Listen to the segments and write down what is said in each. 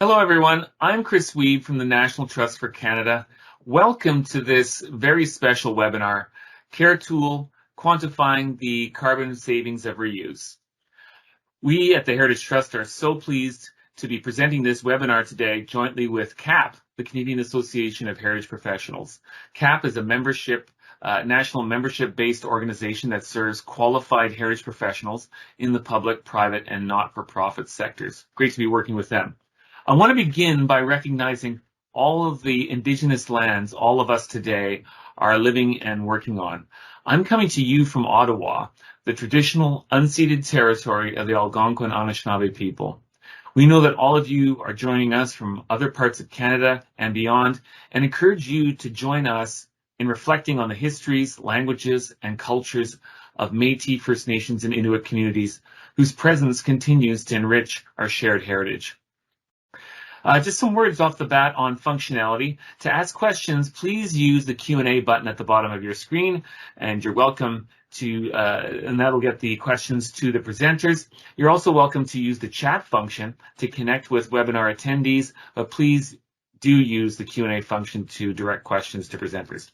Hello, everyone. I'm Chris Weed from the National Trust for Canada. Welcome to this very special webinar, CARE Tool, Quantifying the Carbon Savings of Reuse. We at the Heritage Trust are so pleased to be presenting this webinar today jointly with CAHP, the Canadian Association of Heritage Professionals. CAHP is a national membership-based organization that serves qualified heritage professionals in the public, private, and not-for-profit sectors. Great to be working with them. I want to begin by recognizing all of the Indigenous lands all of us today are living and working on. I'm coming to you from Ottawa, the traditional unceded territory of the Algonquin Anishinaabe people. We know that all of you are joining us from other parts of Canada and beyond, and encourage you to join us in reflecting on the histories, languages, and cultures of Métis, First Nations, and Inuit communities whose presence continues to enrich our shared heritage. Just some words off the bat on functionality. To ask questions, please use the Q&A button at the bottom of your screen, and you're welcome to, and that'll get the questions to the presenters. You're also welcome to use the chat function to connect with webinar attendees, but please do use the Q&A function to direct questions to presenters.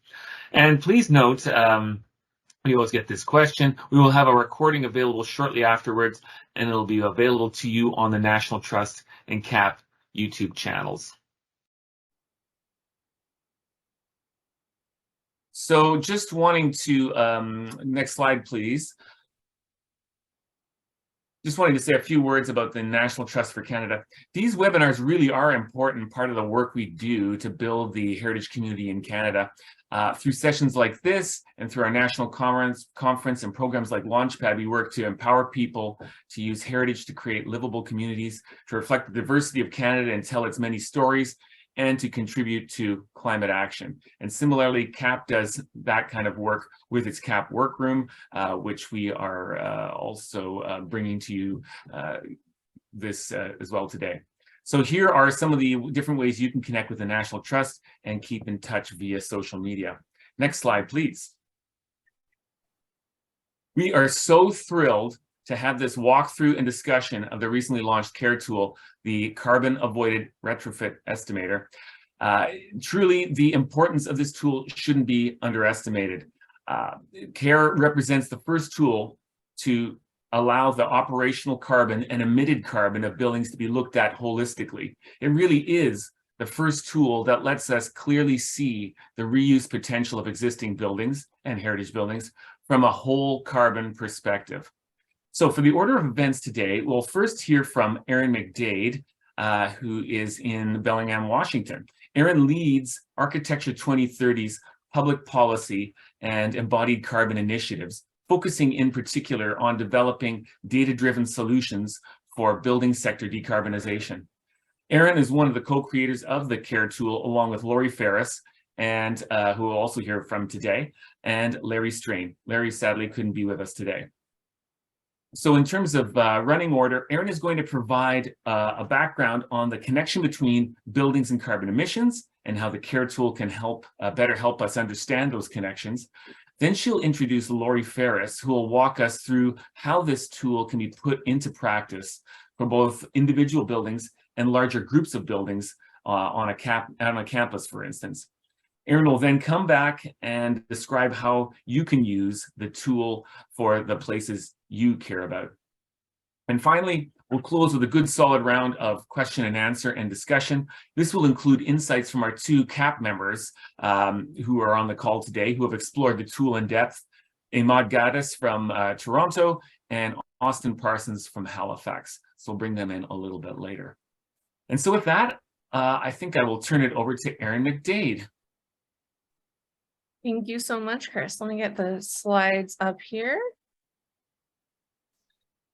And please note, we always get this question. We will have a recording available shortly afterwards, and it'll be available to you on the National Trust and CAHP YouTube channels. So just wanting to, next slide, please. Just wanting to say a few words about the National Trust for Canada. These webinars really are an important part of the work we do to build the heritage community in Canada. Through sessions like this and through our national conference and programs like Launchpad, we work to empower people to use heritage to create livable communities, to reflect the diversity of Canada and tell its many stories, and to contribute to climate action. And similarly, CAHP does that kind of work with its CAHP Workroom, which we are also bringing to you this as well today. So here are some of the different ways you can connect with the National Trust and keep in touch via social media. Next slide, please. We are so thrilled to have this walkthrough and discussion of the recently launched CARE tool, the Carbon Avoided Retrofit Estimator. Truly, the importance of this tool shouldn't be underestimated. CARE represents the first tool to allow the operational carbon and emitted carbon of buildings to be looked at holistically. It really is the first tool that lets us clearly see the reuse potential of existing buildings and heritage buildings from a whole carbon perspective. So for the order of events today, we'll first hear from Erin McDade, who is in Bellingham, Washington. Erin leads Architecture 2030's public policy and embodied carbon initiatives, focusing in particular on developing data-driven solutions for building sector decarbonization. Erin is one of the co-creators of the CARE tool, along with Laurie Ferris, and who we'll also hear from today, and Larry Strain. Larry sadly couldn't be with us today. So in terms of running order, Erin is going to provide a background on the connection between buildings and carbon emissions and how the CARE tool can better help us understand those connections. Then she'll introduce Laurie Ferris, who will walk us through how this tool can be put into practice for both individual buildings and larger groups of buildings on a campus, for instance. Erin will then come back and describe how you can use the tool for the places you care about. And finally, we'll close with a good solid round of question and answer and discussion. This will include insights from our two CAHP members who are on the call today, who have explored the tool in depth, Imad Gaddis from Toronto and Austin Parsons from Halifax. So we'll bring them in a little bit later. And so with that, I think I will turn it over to Erin McDade. Thank you so much, Chris. Let me get the slides up here.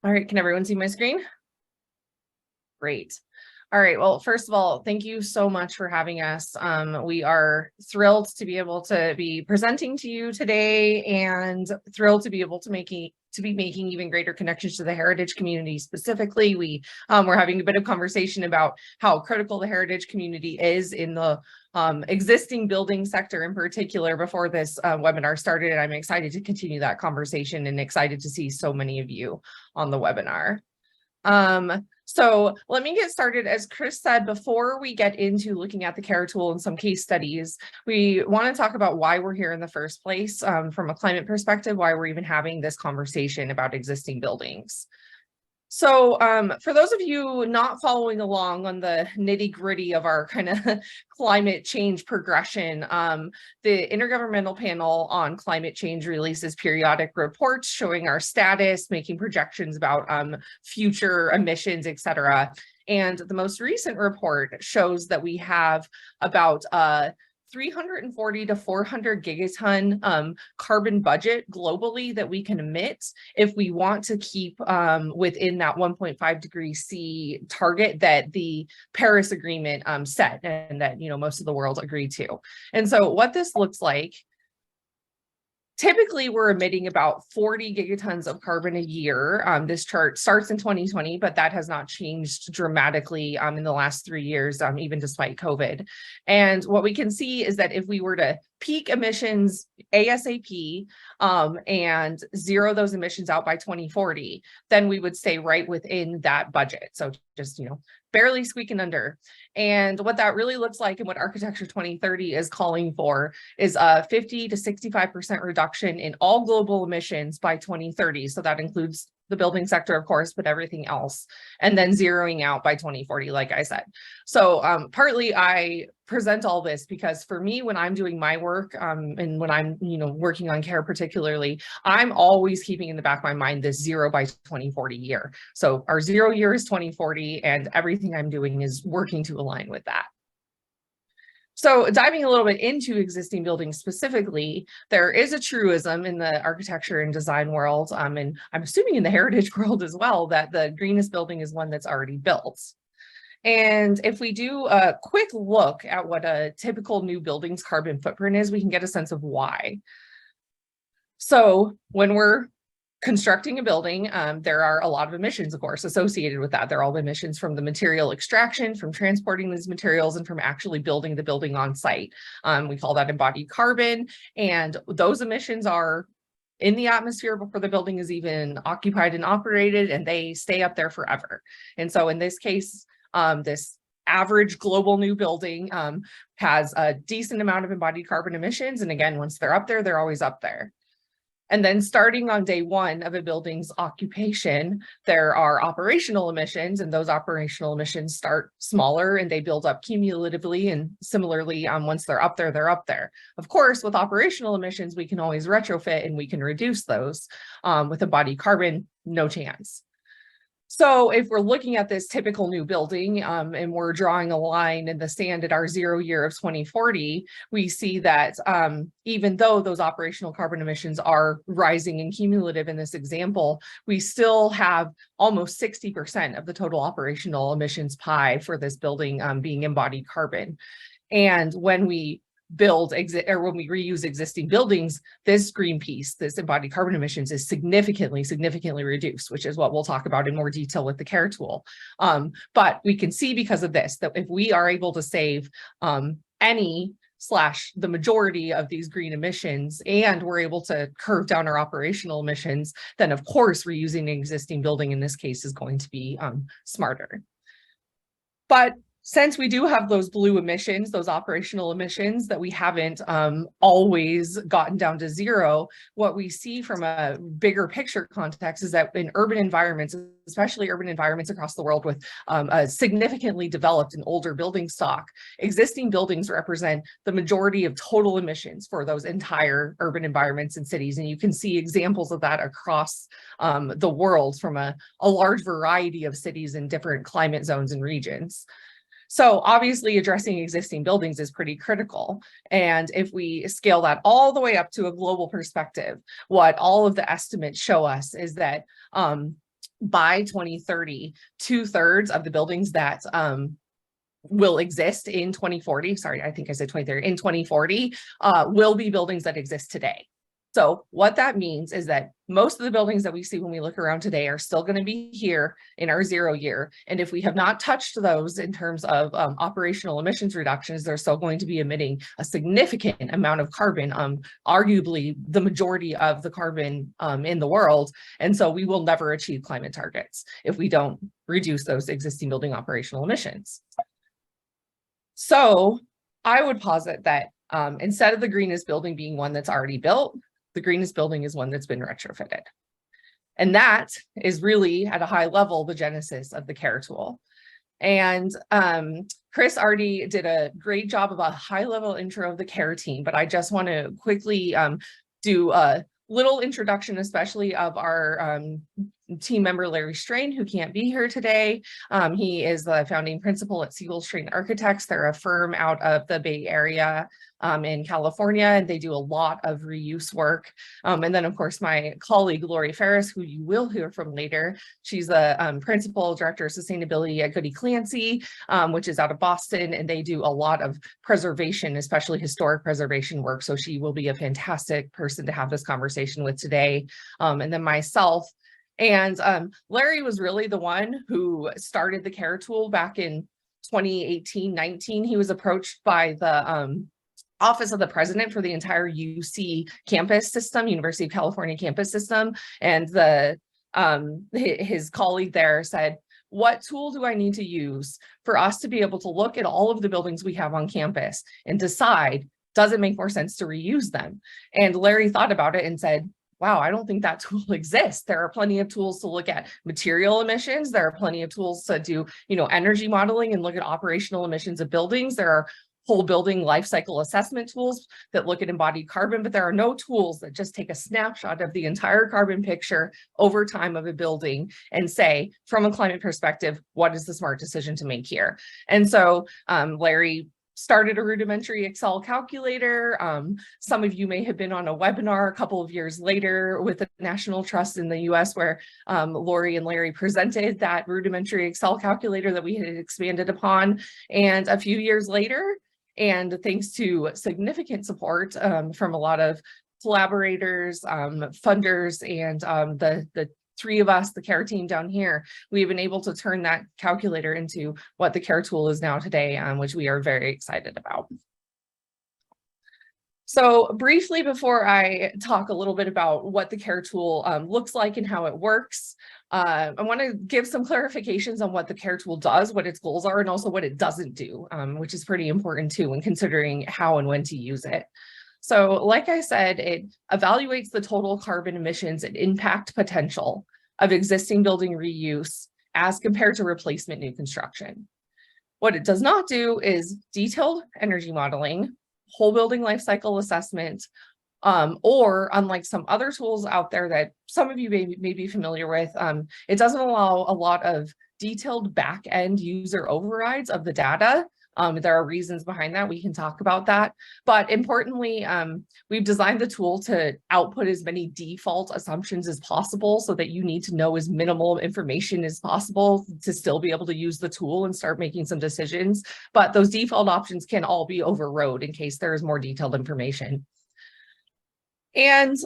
All right, can everyone see my screen? Great. All right, well, first of all, thank you so much for having us. We are thrilled to be able to be presenting to you today and thrilled to be able to be making even greater connections to the heritage community specifically. We're having a bit of conversation about how critical the heritage community is in the existing building sector in particular before this webinar started, and I'm excited to continue that conversation and excited to see so many of you on the webinar. So let me get started. As Chris said, before we get into looking at the CARE tool and some case studies, we want to talk about why we're here in the first place from a climate perspective, why we're even having this conversation about existing buildings. So for those of you not following along on the nitty gritty of our kind of climate change progression, the Intergovernmental Panel on Climate Change releases periodic reports showing our status, making projections about future emissions, et cetera. And the most recent report shows that we have about 340 to 400 gigaton carbon budget globally that we can emit if we want to keep within that 1.5 degrees C target that the Paris Agreement set and that most of the world agreed to. And so what this looks like, typically, we're emitting about 40 gigatons of carbon a year. This chart starts in 2020, but that has not changed dramatically in the last 3 years, even despite COVID. And what we can see is that if we were to peak emissions ASAP and zero those emissions out by 2040, then we would stay right within that budget. So just, barely squeaking under. And what that really looks like and what Architecture 2030 is calling for is a 50 to 65% reduction in all global emissions by 2030. So that includes the building sector, of course, but everything else, and then zeroing out by 2040, like I said. So partly I present all this because for me, when I'm doing my work and when I'm, working on CARE particularly, I'm always keeping in the back of my mind this 0 by 2040 year. So our 0 year is 2040 and everything I'm doing is working to align with that. So diving a little bit into existing buildings specifically, there is a truism in the architecture and design world, and I'm assuming in the heritage world as well, that the greenest building is one that's already built. And if we do a quick look at what a typical new building's carbon footprint is, we can get a sense of why. So when we're constructing a building, there are a lot of emissions, of course, associated with that. They're all emissions from the material extraction, from transporting these materials, and from actually building the building on site. We call that embodied carbon, and those emissions are in the atmosphere before the building is even occupied and operated, and they stay up there forever. And so in this case, this average global new building has a decent amount of embodied carbon emissions. And again, once they're up there, they're always up there. And then starting on day one of a building's occupation, there are operational emissions, and those operational emissions start smaller and they build up cumulatively. And similarly, once they're up there, they're up there. Of course, with operational emissions, we can always retrofit and we can reduce those. With embodied carbon, no chance. So if we're looking at this typical new building and we're drawing a line in the sand at our 0 year of 2040, we see that even though those operational carbon emissions are rising and cumulative in this example, we still have almost 60% of the total operational emissions pie for this building being embodied carbon. And when we when we reuse existing buildings, this green piece, this embodied carbon emissions is significantly reduced, which is what we'll talk about in more detail with the CARE tool. But we can see because of this, that if we are able to save the majority of these green emissions, and we're able to curve down our operational emissions, then of course, reusing an existing building in this case is going to be smarter. But since we do have those blue emissions, those operational emissions that we haven't always gotten down to zero, what we see from a bigger picture context is that in urban environments, especially urban environments across the world with a significantly developed and older building stock, existing buildings represent the majority of total emissions for those entire urban environments and cities. And you can see examples of that across the world from a large variety of cities in different climate zones and regions. So obviously addressing existing buildings is pretty critical. And if we scale that all the way up to a global perspective, what all of the estimates show us is that by 2030, 2/3 of the buildings that will exist in 2040, sorry, I think I said 2030, in 2040, will be buildings that exist today. So what that means is that most of the buildings that we see when we look around today are still going to be here in our 0 year. And if we have not touched those in terms of operational emissions reductions, they're still going to be emitting a significant amount of carbon, arguably the majority of the carbon in the world. And so we will never achieve climate targets if we don't reduce those existing building operational emissions. So I would posit that instead of the greenest building being one that's already built, the greenest building is one that's been retrofitted. And that is really at a high level, the genesis of the CARE tool. And Chris already did a great job of a high level intro of the CARE team, but I just want to quickly do a little introduction, especially of our team member, Larry Strain, who can't be here today. He is the founding principal at Siegel Strain Architects. They're a firm out of the Bay Area in California, and they do a lot of reuse work. And then, of course, my colleague, Lori Ferris, who you will hear from later. She's the principal director of sustainability at Goody Clancy, which is out of Boston, and they do a lot of preservation, especially historic preservation work. So she will be a fantastic person to have this conversation with today. And then myself. And Larry was really the one who started the CARE tool back in 2018-19. He was approached by the Office of the President for the entire UC campus system, University of California campus system. And his colleague there said, what tool do I need to use for us to be able to look at all of the buildings we have on campus and decide, does it make more sense to reuse them? And Larry thought about it and said, wow, I don't think that tool exists. There are plenty of tools to look at material emissions. There are plenty of tools to do, energy modeling and look at operational emissions of buildings. There are whole building life cycle assessment tools that look at embodied carbon, but there are no tools that just take a snapshot of the entire carbon picture over time of a building and say, from a climate perspective, what is the smart decision to make here? And so Larry started a rudimentary Excel calculator. Some of you may have been on a webinar a couple of years later with the National Trust in the US where Lori and Larry presented that rudimentary Excel calculator that we had expanded upon. And a few years later, and thanks to significant support from a lot of collaborators, funders, and the three of us, the CARE team down here, we've been able to turn that calculator into what the CARE tool is now today, which we are very excited about. So briefly, before I talk a little bit about what the CARE tool looks like and how it works, I want to give some clarifications on what the CARE tool does, what its goals are, and also what it doesn't do, which is pretty important too when considering how and when to use it. So like I said, it evaluates the total carbon emissions and impact potential of existing building reuse as compared to replacement new construction. What it does not do is detailed energy modeling, whole building life cycle assessment, or unlike some other tools out there that some of you may be familiar with, it doesn't allow a lot of detailed back-end user overrides of the data. There are reasons behind that. We can talk about that. But importantly, we've designed the tool to output as many default assumptions as possible so that you need to know as minimal information as possible to still be able to use the tool and start making some decisions. But those default options can all be overrode in case there is more detailed information. And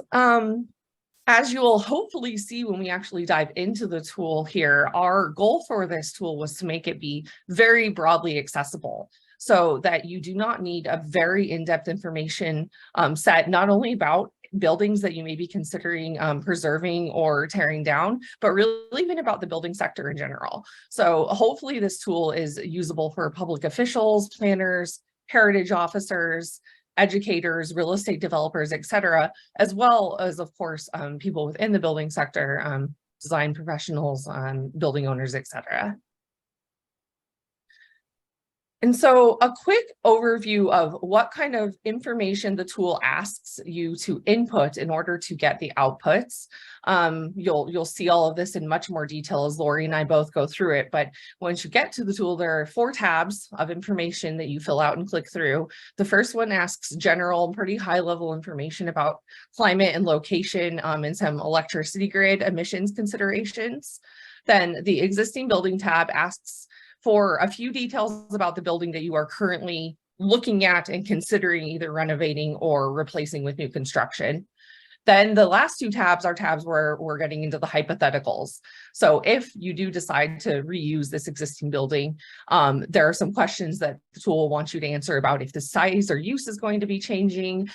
as you will hopefully see when we actually dive into the tool here, our goal for this tool was to make it be very broadly accessible so that you do not need a very in-depth information set, not only about buildings that you may be considering preserving or tearing down, but really even about the building sector in general. So hopefully this tool is usable for public officials, planners, heritage officers, educators, real estate developers, et cetera, as well as, of course, people within the building sector, design professionals, building owners, et cetera. And so a quick overview of what kind of information the tool asks you to input in order to get the outputs. You'll see all of this in much more detail as Lori and I both go through it. But once you get to the tool, there are 4 tabs of information that you fill out and click through. The first one asks general, pretty high level information about climate and location and some electricity grid emissions considerations. Then the existing building tab asks for a few details about the building that you are currently looking at and considering either renovating or replacing with new construction. Then the last two tabs are tabs where we're getting into the hypotheticals. So if you do decide to reuse this existing building, there are some questions that the tool wants you to answer about if the size or use is going to be changing.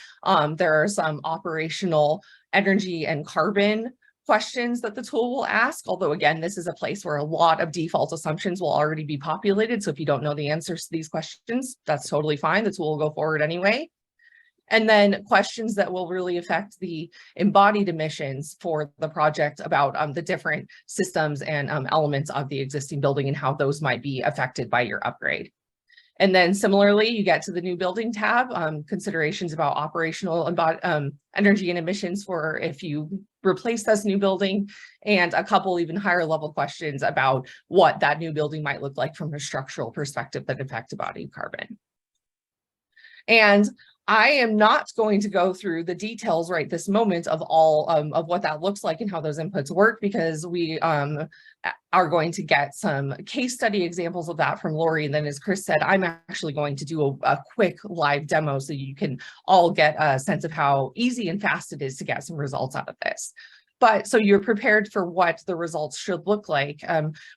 There are some operational energy and carbon questions that the tool will ask, although again, this is a place where a lot of default assumptions will already be populated. So if you don't know the answers to these questions, that's totally fine. The tool will go forward anyway. And then questions that will really affect the embodied emissions for the project about the different systems and elements of the existing building and how those might be affected by your upgrade. And then similarly, you get to the new building tab, considerations about operational energy and emissions for if you replace this new building, and a couple even higher level questions about what that new building might look like from a structural perspective that affect embodied carbon. And I am not going to go through the details right this moment of all of what that looks like and how those inputs work, because we are going to get some case study examples of that from Lori. And then, as Chris said, I'm actually going to do a quick live demo so you can all get a sense of how easy and fast it is to get some results out of this. But so you're prepared for what the results should look like.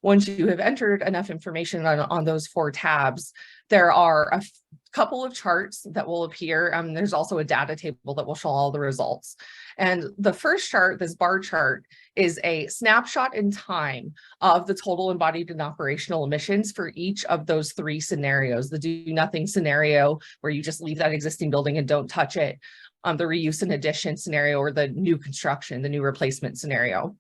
Once you have entered enough information on those 4 tabs, there are a couple of charts that will appear. There's also a data table that will show all the results. And the first chart, this bar chart, is a snapshot in time of the total embodied and operational emissions for each of those 3 scenarios. The do nothing scenario, where you just leave that existing building and don't touch it. The reuse and addition scenario, or the new construction, the new replacement scenario.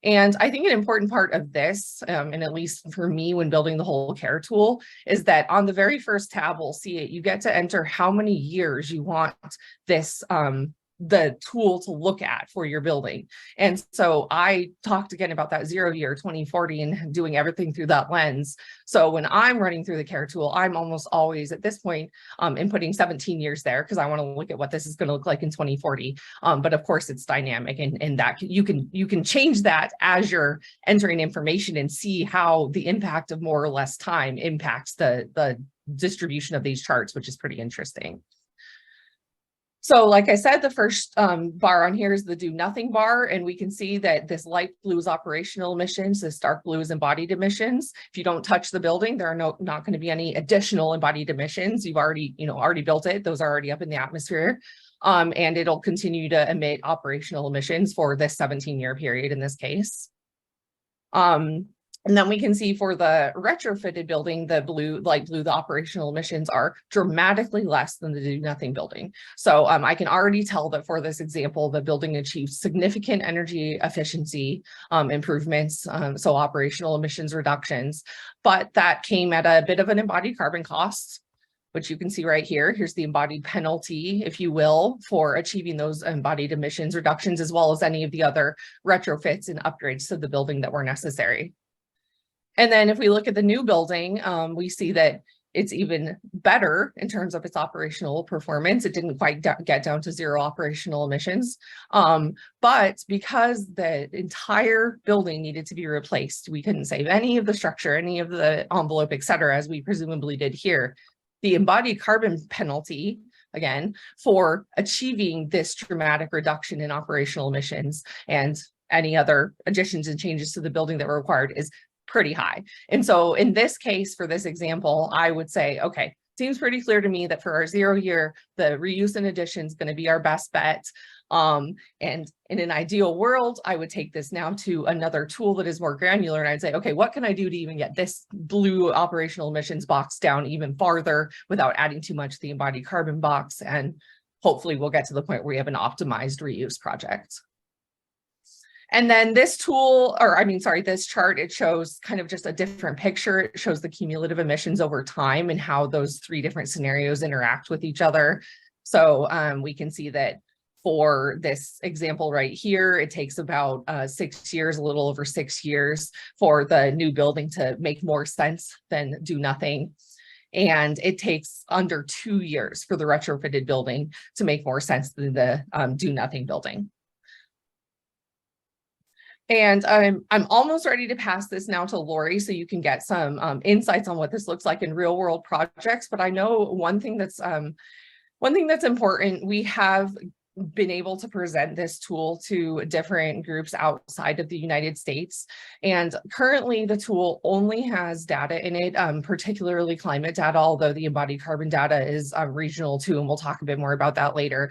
And I think an important part of this, and at least for me when building the whole CARE tool, is that on the very first tab, we'll see it, you get to enter how many years you want this the tool to look at for your building. And so I talked again about that 0 year 2040 and doing everything through that lens. So when I'm running through the CARE tool, I'm almost always at this point inputting 17 years there, because I want to look at what this is going to look like in 2040. But of course it's dynamic, and that you can change that as you're entering information and see how the impact of more or less time impacts the distribution of these charts, which is pretty interesting. So like I said, the first bar on here is the do nothing bar, and we can see that this light blue is operational emissions, this dark blue is embodied emissions. If you don't touch the building, there are not going to be any additional embodied emissions. You've already built it. Those are already up in the atmosphere. And it'll continue to emit operational emissions for this 17-year period in this case. And then we can see for the retrofitted building, the light blue, the operational emissions are dramatically less than the do nothing building. So I can already tell that for this example, the building achieved significant energy efficiency improvements, so operational emissions reductions, but that came at a bit of an embodied carbon cost, which you can see right here. Here's the embodied penalty, if you will, for achieving those embodied emissions reductions, as well as any of the other retrofits and upgrades to the building that were necessary. And then if we look at the new building, we see that it's even better in terms of its operational performance. It didn't quite get down to 0 operational emissions, but because the entire building needed to be replaced, we couldn't save any of the structure, any of the envelope, et cetera, as we presumably did here. The embodied carbon penalty, again, for achieving this dramatic reduction in operational emissions and any other additions and changes to the building that were required, is pretty high. And so in this case, for this example, I would say, okay, seems pretty clear to me that for our 0 year, the reuse and addition is going to be our best bet. And in an ideal world, I would take this now to another tool that is more granular, and I'd say, okay, what can I do to even get this blue operational emissions box down even farther without adding too much to the embodied carbon box? And hopefully we'll get to the point where we have an optimized reuse project. And then this tool, this chart, it shows kind of just a different picture. It shows the cumulative emissions over time and how those 3 different scenarios interact with each other. So we can see that for this example right here, it takes about 6 years, a little over 6 years, for the new building to make more sense than do nothing. And it takes under 2 years for the retrofitted building to make more sense than the do nothing building. And I'm almost ready to pass this now to Lori, so you can get some insights on what this looks like in real world projects. But I know one thing that's important. We have been able to present this tool to different groups outside of the United States. And currently the tool only has data in it, particularly climate data, although the embodied carbon data is regional too, and we'll talk a bit more about that later.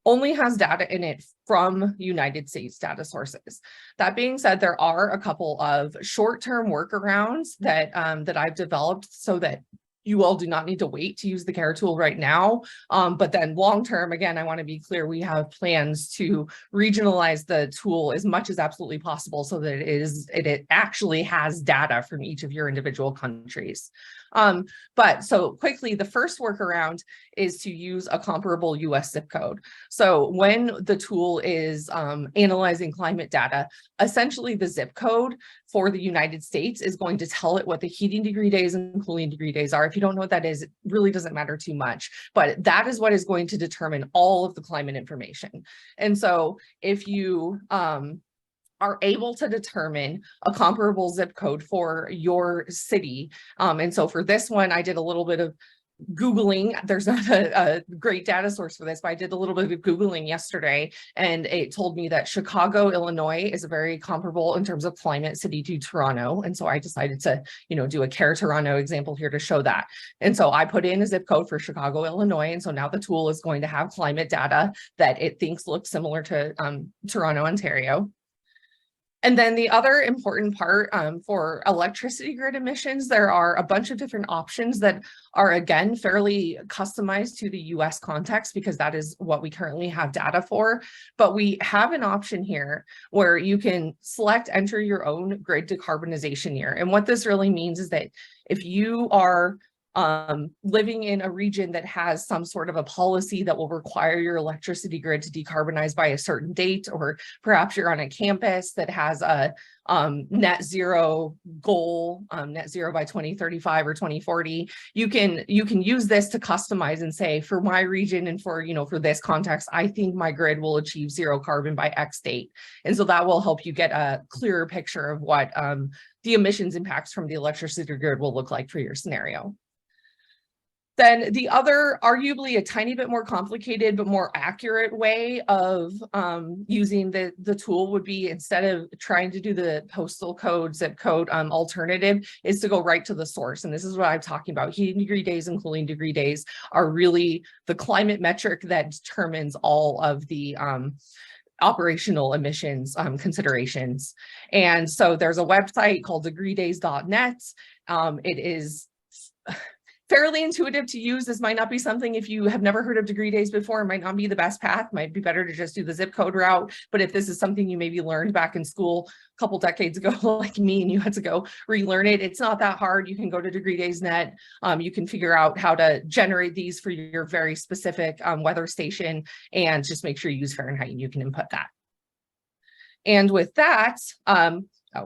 Only has data in it from United States data sources. That being said, there are a couple of short-term workarounds that, that I've developed so that you all do not need to wait to use the CARE tool right now. But then long-term, again, I want to be clear, we have plans to regionalize the tool as much as absolutely possible so that it actually has data from each of your individual countries. But so quickly, the first workaround is to use a comparable US zip code. So when the tool is analyzing climate data, essentially the zip code for the United States is going to tell it what the heating degree days and cooling degree days are. If you don't know what that is, it really doesn't matter too much, but that is what is going to determine all of the climate information. And so if you are able to determine a comparable zip code for your city. And so for this one, I did a little bit of Googling. There's not a great data source for this, but I did a little bit of Googling yesterday, and it told me that Chicago, Illinois is a very comparable in terms of climate city to Toronto. And so I decided to, do a CARE Toronto example here to show that. And so I put in a zip code for Chicago, Illinois. And so now the tool is going to have climate data that it thinks looks similar to Toronto, Ontario. And then the other important part for electricity grid emissions, there are a bunch of different options that are, again, fairly customized to the US context because that is what we currently have data for. But we have an option here where you can select enter your own grid decarbonization year. And what this really means is that if you are living in a region that has some sort of a policy that will require your electricity grid to decarbonize by a certain date, or perhaps you're on a campus that has a net zero goal, net zero by 2035 or 2040, you can use this to customize and say, for my region and for this context, I think my grid will achieve zero carbon by X date. And so that will help you get a clearer picture of what the emissions impacts from the electricity grid will look like for your scenario. Then the other, arguably a tiny bit more complicated but more accurate way of using the tool would be, instead of trying to do the postal code, zip code alternative, is to go right to the source. And this is what I'm talking about. Heating degree days and cooling degree days are really the climate metric that determines all of the operational emissions considerations. And so there's a website called degreedays.net. It is fairly intuitive to use. This might not be something, if you have never heard of degree days before, it might not be the best path. Might be better to just do the zip code route. But if this is something you maybe learned back in school a couple decades ago, like me, and you had to go relearn it, it's not that hard. You can go to degreedays.net. You can figure out how to generate these for your very specific weather station, and just make sure you use Fahrenheit and you can input that. And with that,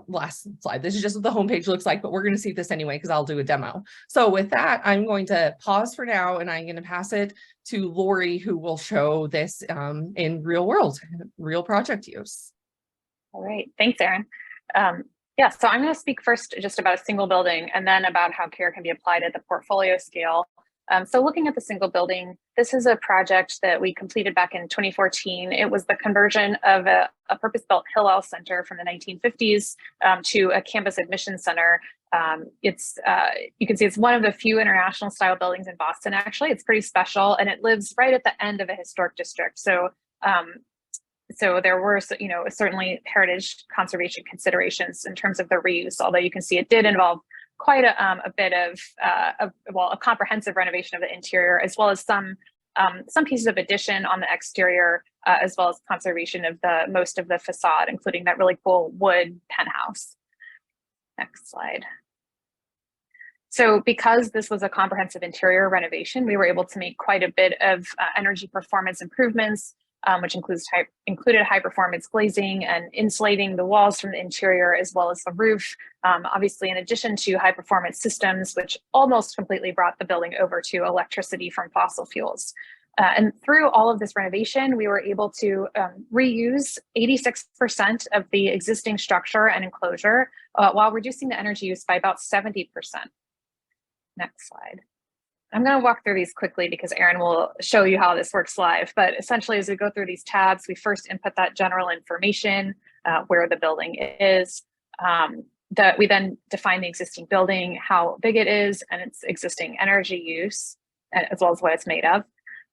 last slide. This is just what the homepage looks like, but we're going to see this anyway because I'll do a demo. So with that, I'm going to pause for now, and I'm going to pass it to Lori, who will show this in real world, real project use. All right, thanks, Erin. Yeah, so I'm going to speak first just about a single building, and then about how CARE can be applied at the portfolio scale. So looking at the single building, this is a project that we completed back in 2014. It was the conversion of a purpose-built Hillel Center from the 1950s to a campus admission center. You can see it's one of the few international style buildings in Boston, actually. It's pretty special, and it lives right at the end of a historic district. So so there were, certainly heritage conservation considerations in terms of the reuse, although you can see it did involve quite a bit of a comprehensive renovation of the interior, as well as some pieces of addition on the exterior, as well as conservation of most of the facade, including that really cool wood penthouse. Next slide. So because this was a comprehensive interior renovation, we were able to make quite a bit of energy performance improvements, which included high performance glazing and insulating the walls from the interior as well as the roof. Obviously, in addition to high performance systems, which almost completely brought the building over to electricity from fossil fuels. And through all of this renovation, we were able to reuse 86% of the existing structure and enclosure while reducing the energy use by about 70%. Next slide. I'm going to walk through these quickly because Erin will show you how this works live. But essentially, as we go through these tabs, we first input that general information, where the building is. That we then define the existing building, how big it is, and its existing energy use, as well as what it's made of.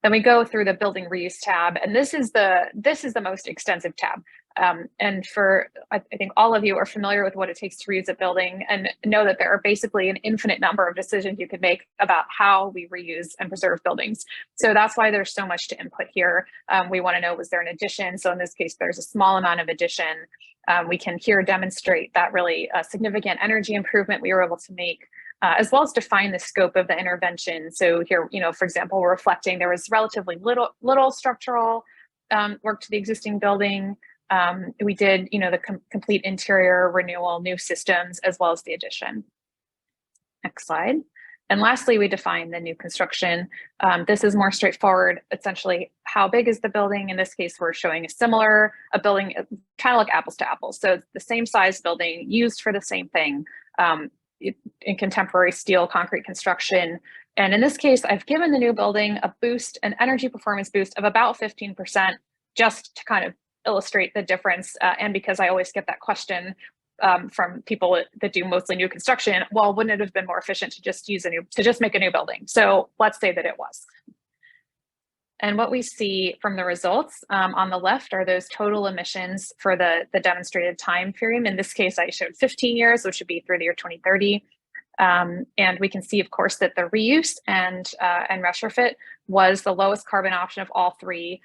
Then we go through the building reuse tab, and this is the most extensive tab. And I think all of you are familiar with what it takes to reuse a building and know that there are basically an infinite number of decisions you could make about how we reuse and preserve buildings. So that's why there's so much to input here. We want to know, was there an addition? So in this case, there's a small amount of addition. We can here demonstrate that really significant energy improvement we were able to make, as well as define the scope of the intervention. So here, for example, we're reflecting there was relatively little structural work to the existing building. We did, the complete interior renewal, new systems, as well as the addition. Next slide. And lastly, we define the new construction. This is more straightforward. Essentially, how big is the building? In this case, we're showing a building kind of like apples to apples. So it's the same size building used for the same thing in contemporary steel concrete construction. And in this case, I've given the new building a boost, an energy performance boost of about 15%, just to kind of illustrate the difference. And because I always get that question from people that do mostly new construction, well, wouldn't it have been more efficient to just make a new building? So let's say that it was. And what we see from the results on the left are those total emissions for the demonstrated time period. In this case, I showed 15 years, which would be through the year 2030. And we can see, of course, that the reuse and retrofit was the lowest carbon option of all three.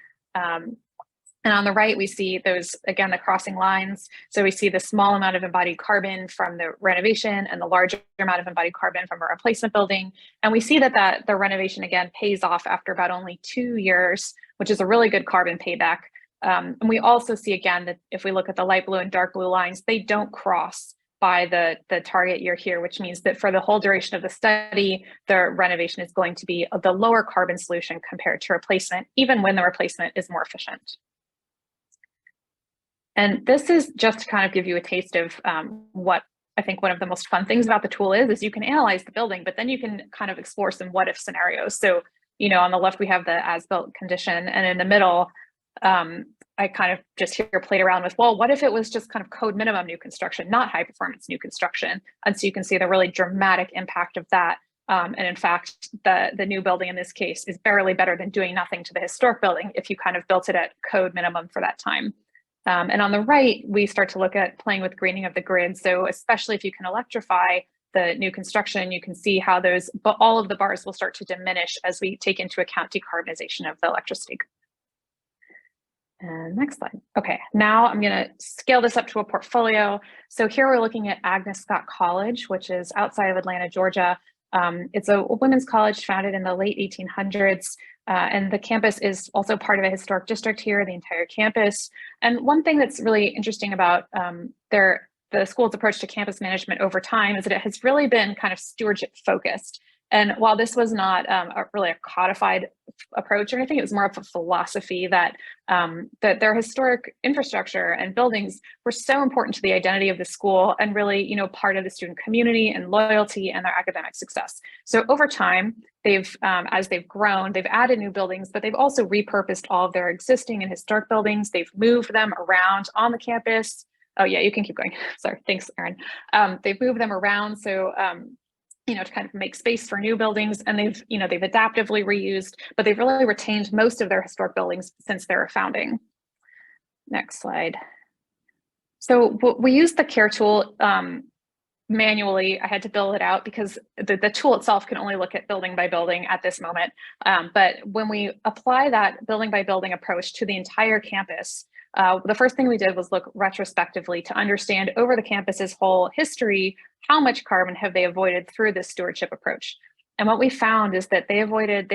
And on the right, we see those, again, the crossing lines. So we see the small amount of embodied carbon from the renovation and the larger amount of embodied carbon from a replacement building. And we see that the renovation, again, pays off after about only 2 years, which is a really good carbon payback. And we also see, again, that if we look at the light blue and dark blue lines, they don't cross by the target year here, which means that for the whole duration of the study, the renovation is going to be the lower carbon solution compared to replacement, even when the replacement is more efficient. And this is just to kind of give you a taste of what I think one of the most fun things about the tool is you can analyze the building, but then you can kind of explore some what if scenarios. So, on the left, we have the as-built condition, and in the middle, I kind of just here played around with, well, what if it was just kind of code minimum new construction, not high performance new construction? And so you can see the really dramatic impact of that. And in fact, the new building in this case is barely better than doing nothing to the historic building if you kind of built it at code minimum for that time. And on the right, we start to look at playing with greening of the grid. So especially if you can electrify the new construction, you can see how all of the bars will start to diminish as we take into account decarbonization of the electricity. And next slide. Okay, now I'm going to scale this up to a portfolio. So here we're looking at Agnes Scott College, which is outside of Atlanta, Georgia. It's a women's college founded in the late 1800s. And the campus is also part of a historic district here, the entire campus. And one thing that's really interesting about the school's approach to campus management over time is that it has really been kind of stewardship focused. And while this was not really a codified approach or anything, it was more of a philosophy that their historic infrastructure and buildings were so important to the identity of the school and really, part of the student community and loyalty and their academic success. So over time, as they've grown, they've added new buildings, but they've also repurposed all of their existing and historic buildings. They've moved them around on the campus. Oh yeah, you can keep going. Sorry, thanks, Erin. They've moved them around. So, to kind of make space for new buildings, and they've adaptively reused, but they've really retained most of their historic buildings since their founding. Next slide. So we used the CARE tool manually. I had to build it out because the tool itself can only look at building by building at this moment. But when we apply that building by building approach to the entire campus, the first thing we did was look retrospectively to understand over the campus's whole history, how much carbon have they avoided through this stewardship approach. And what we found is that they've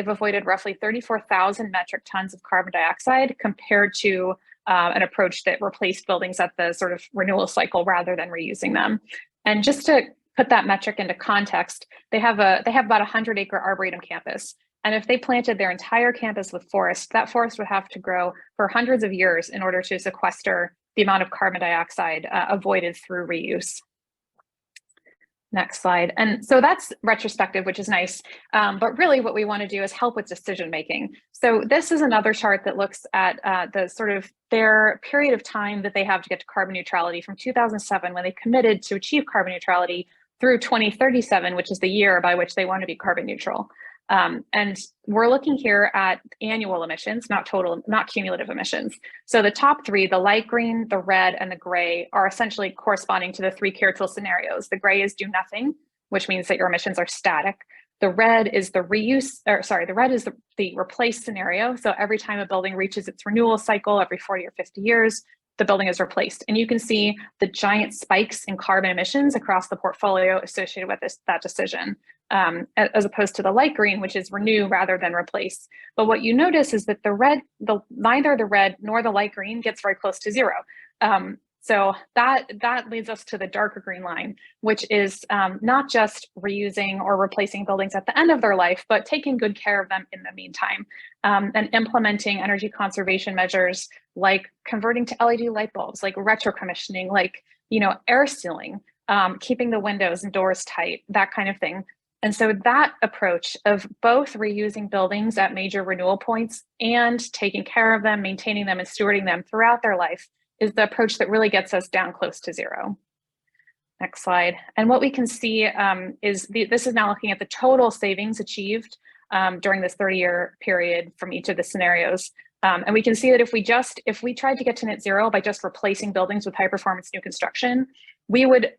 avoided roughly 34,000 metric tons of carbon dioxide compared to an approach that replaced buildings at the sort of renewal cycle rather than reusing them. And just to put that metric into context, they have about 100-acre arboretum campus. And if they planted their entire campus with forest, that forest would have to grow for hundreds of years in order to sequester the amount of carbon dioxide avoided through reuse. Next slide. And so that's retrospective, which is nice. But really what we want to do is help with decision making. So this is another chart that looks at the sort of their period of time that they have to get to carbon neutrality from 2007, when they committed to achieve carbon neutrality, through 2037, which is the year by which they want to be carbon neutral. And we're looking here at annual emissions, not cumulative emissions. So the top three, the light green, the red, and the gray, are essentially corresponding to the three CARE tool scenarios. The gray is do nothing, which means that your emissions are static. The red is the replace scenario. So every time a building reaches its renewal cycle, every 40 or 50 years, the building is replaced. And you can see the giant spikes in carbon emissions across the portfolio associated with that decision, as opposed to the light green, which is renew rather than replace. But what you notice is that neither the red nor the light green gets very close to zero. So that leads us to the darker green line, which is not just reusing or replacing buildings at the end of their life, but taking good care of them in the meantime, and implementing energy conservation measures like converting to LED light bulbs, like retro commissioning, like air sealing, keeping the windows and doors tight, that kind of thing. And so that approach of both reusing buildings at major renewal points and taking care of them, maintaining them, and stewarding them throughout their life is the approach that really gets us down close to zero. Next slide. And what we can see is this is now looking at the total savings achieved during this 30-year period from each of the scenarios. And we can see that if we tried to get to net zero by just replacing buildings with high performance new construction, we would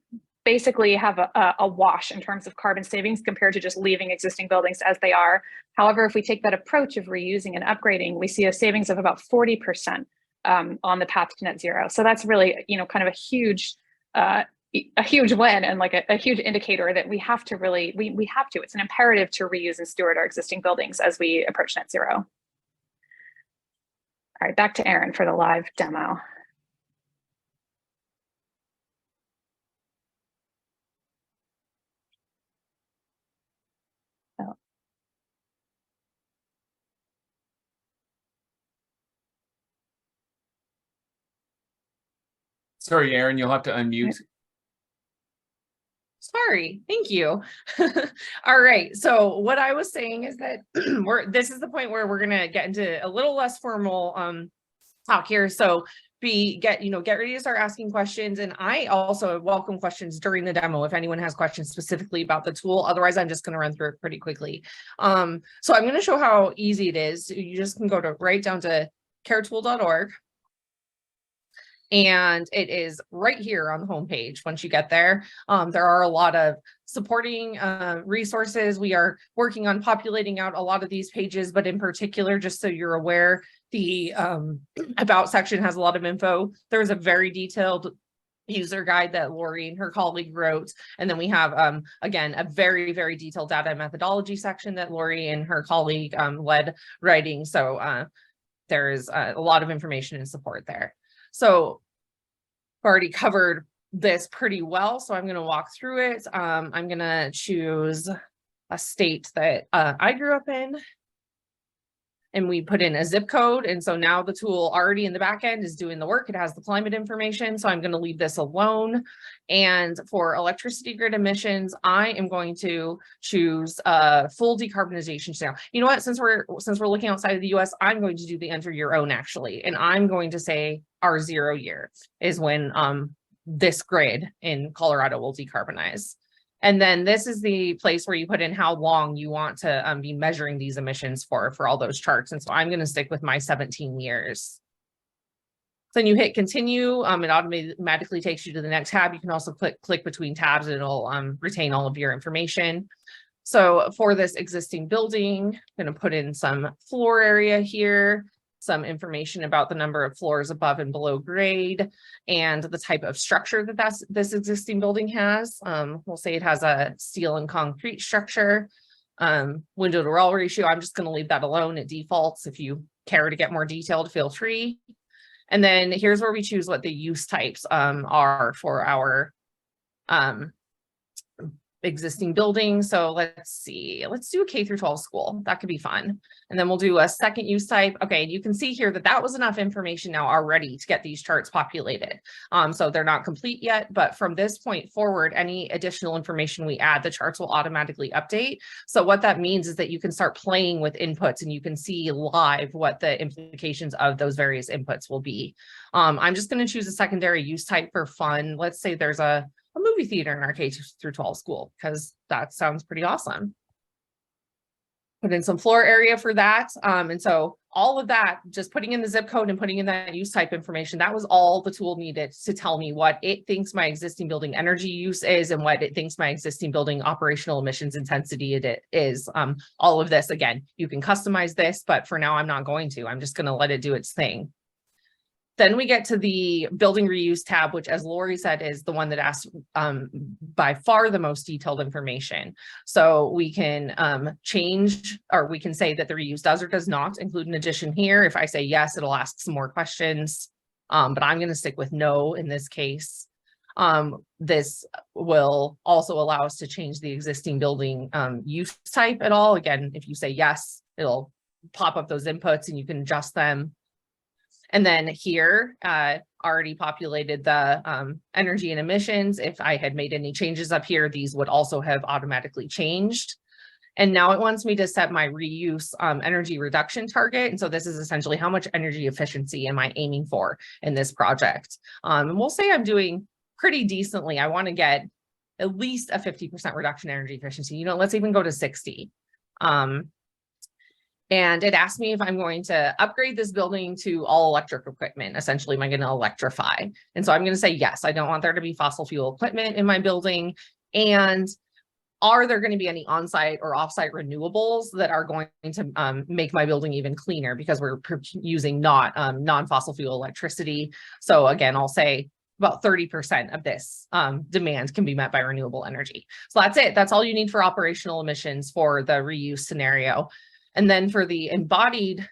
basically have a wash in terms of carbon savings compared to just leaving existing buildings as they are. However, if we take that approach of reusing and upgrading, we see a savings of about 40%. On the path to net zero. So that's really, kind of a huge win, and like a huge indicator that we have to really, it's an imperative to reuse and steward our existing buildings as we approach net zero. All right, back to Aaron for the live demo. Sorry, Aaron, you'll have to unmute. Sorry, thank you. All right, so what I was saying is that this is the point where we're gonna get into a little less formal talk here. So get ready to start asking questions, and I also welcome questions during the demo if anyone has questions specifically about the tool. Otherwise, I'm just going to run through it pretty quickly. So I'm going to show how easy it is. You just can go right down to caretool.org. And it is right here on the homepage. Once you get there, there are a lot of supporting resources. We are working on populating out a lot of these pages, but in particular, just so you're aware, the about section has a lot of info. There's a very detailed user guide that Lori and her colleague wrote. And then we have, again, a very, very detailed data methodology section that Lori and her colleague led writing. So there's a lot of information and support there. So I've already covered this pretty well, so I'm going to walk through it. I'm going to choose a state that I grew up in, and we put in a zip code. And so now the tool already in the back end is doing the work. It has the climate information, so I'm going to leave this alone. And for electricity grid emissions, I am going to choose a full decarbonization scenario. You know what? Since we're looking outside of the US, I'm going to do the enter your own actually, and I'm going to say our 0 year is when this grid in Colorado will decarbonize. And then this is the place where you put in how long you want to be measuring these emissions for all those charts. And so I'm going to stick with my 17 years. Then you hit continue. It automatically takes you to the next tab. You can also click between tabs, and it'll retain all of your information. So for this existing building, I'm going to put in some floor area here, some information about the number of floors above and below grade, and the type of structure that this existing building has. We'll say it has a steel and concrete structure. Window to wall ratio, I'm just going to leave that alone. It defaults. If you care to get more detailed, feel free. And then here's where we choose what the use types are for our existing buildings. So let's see, let's do a K through 12 school. That could be fun. And then we'll do a second use type. Okay, you can see here that that was enough information now already to get these charts populated. So they're not complete yet, but from this point forward, any additional information we add, the charts will automatically update. So what that means is that you can start playing with inputs and you can see live what the implications of those various inputs will be. I'm just going to choose a secondary use type for fun. Let's say there's a movie theater in our K through 12 school, because that sounds pretty awesome. Put in some floor area for that. And so all of that, just putting in the zip code and putting in that use type information, that was all the tool needed to tell me what it thinks my existing building energy use is and what it thinks my existing building operational emissions intensity it is. All of this, again, you can customize this, but for now I'm not going to. I'm just going to let it do its thing. Then we get to the building reuse tab, which, as Lori said, is the one that asks by far the most detailed information. So we can change, or we can say that the reuse does or does not include an addition here. If I say yes, it'll ask some more questions, but I'm going to stick with no in this case. This will also allow us to change the existing building use type at all. Again, if you say yes, it'll pop up those inputs and you can adjust them. And then here, already populated the energy and emissions. If I had made any changes up here, these would also have automatically changed. And now it wants me to set my reuse energy reduction target. And so this is essentially how much energy efficiency am I aiming for in this project. And we'll say I'm doing pretty decently. I want to get at least a 50% reduction in energy efficiency. Let's even go to 60. And it asked me if I'm going to upgrade this building to all electric equipment. Essentially, am I going to electrify? And so I'm going to say yes. I don't want there to be fossil fuel equipment in my building. And are there going to be any on-site or off-site renewables that are going to make my building even cleaner, because we're using non-fossil fuel electricity? So again, I'll say about 30% of this demand can be met by renewable energy. So that's it. That's all you need for operational emissions for the reuse scenario. And then for the embodied